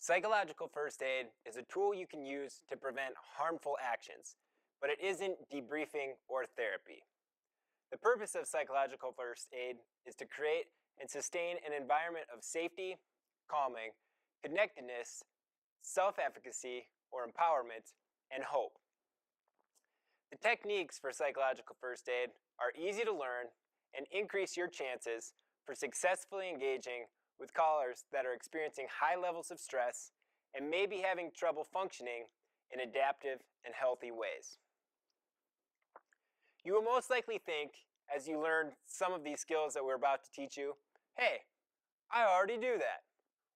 Psychological first aid is a tool you can use to prevent harmful actions, but it isn't debriefing or therapy. The purpose of psychological first aid is to create and sustain an environment of safety, calming, connectedness, self-efficacy or empowerment, and hope. The techniques for psychological first aid are easy to learn and increase your chances for successfully engaging with callers that are experiencing high levels of stress and may be having trouble functioning in adaptive and healthy ways. You will most likely think, as you learn some of these skills that we're about to teach you, hey, I already do that.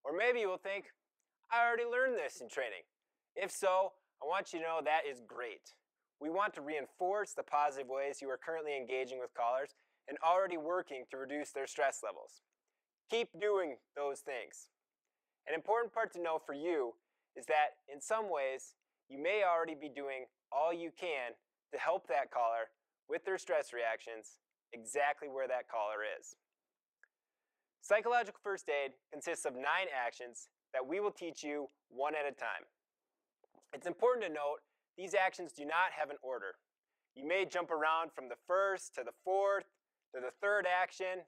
Or maybe you will think, I already learned this in training. If so, I want you to know that is great. We want to reinforce the positive ways you are currently engaging with callers and already working to reduce their stress levels. Keep doing those things. An important part to know for you is that in some ways, you may already be doing all you can to help that caller with their stress reactions exactly where that caller is. Psychological first aid consists of 9 actions that we will teach you one at a time. It's important to note these actions do not have an order. You may jump around from the first to the fourth to the third action.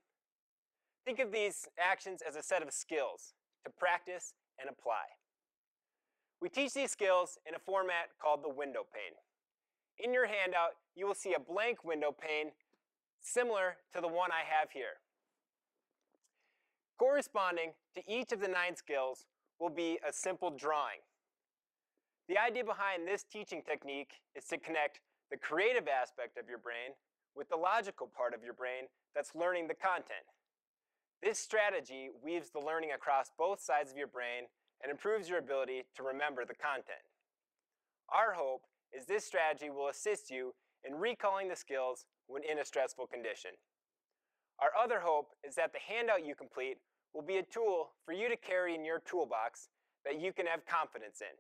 Think of these actions as a set of skills to practice and apply. We teach these skills in a format called the window pane. In your handout, you will see a blank window pane similar to the one I have here. Corresponding to each of the 9 skills will be a simple drawing. The idea behind this teaching technique is to connect the creative aspect of your brain with the logical part of your brain that's learning the content. This strategy weaves the learning across both sides of your brain and improves your ability to remember the content. Our hope is this strategy will assist you in recalling the skills when in a stressful condition. Our other hope is that the handout you complete will be a tool for you to carry in your toolbox that you can have confidence in.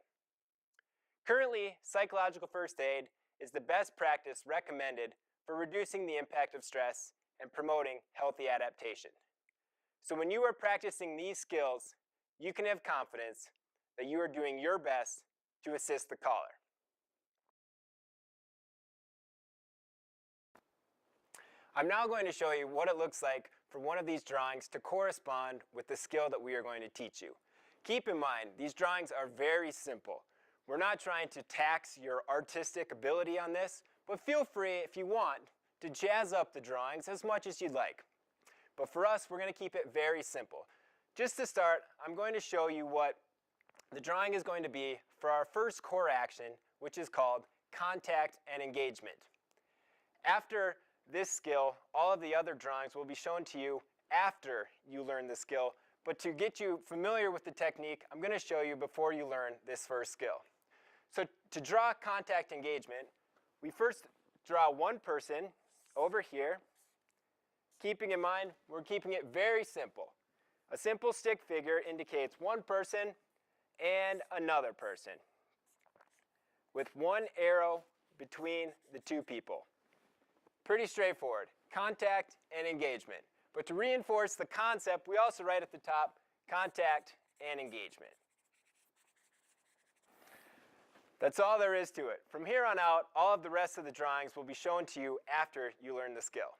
Currently, psychological first aid is the best practice recommended for reducing the impact of stress and promoting healthy adaptation. So when you are practicing these skills, you can have confidence that you are doing your best to assist the caller. I'm now going to show you what it looks like for one of these drawings to correspond with the skill that we are going to teach you. Keep in mind, these drawings are very simple. We're not trying to tax your artistic ability on this, but feel free, if you want, to jazz up the drawings as much as you'd like. But for us, we're going to keep it very simple. Just to start, I'm going to show you what the drawing is going to be for our first core action, which is called contact and engagement. After this skill, all of the other drawings will be shown to you after you learn the skill. But to get you familiar with the technique, I'm going to show you before you learn this first skill. So to draw contact engagement, we first draw one person over here. Keeping in mind, we're keeping it very simple. A simple stick figure indicates one person and another person, with one arrow between the two people. Pretty straightforward, contact and engagement. But to reinforce the concept, we also write at the top, contact and engagement. That's all there is to it. From here on out, all of the rest of the drawings will be shown to you after you learn the skill.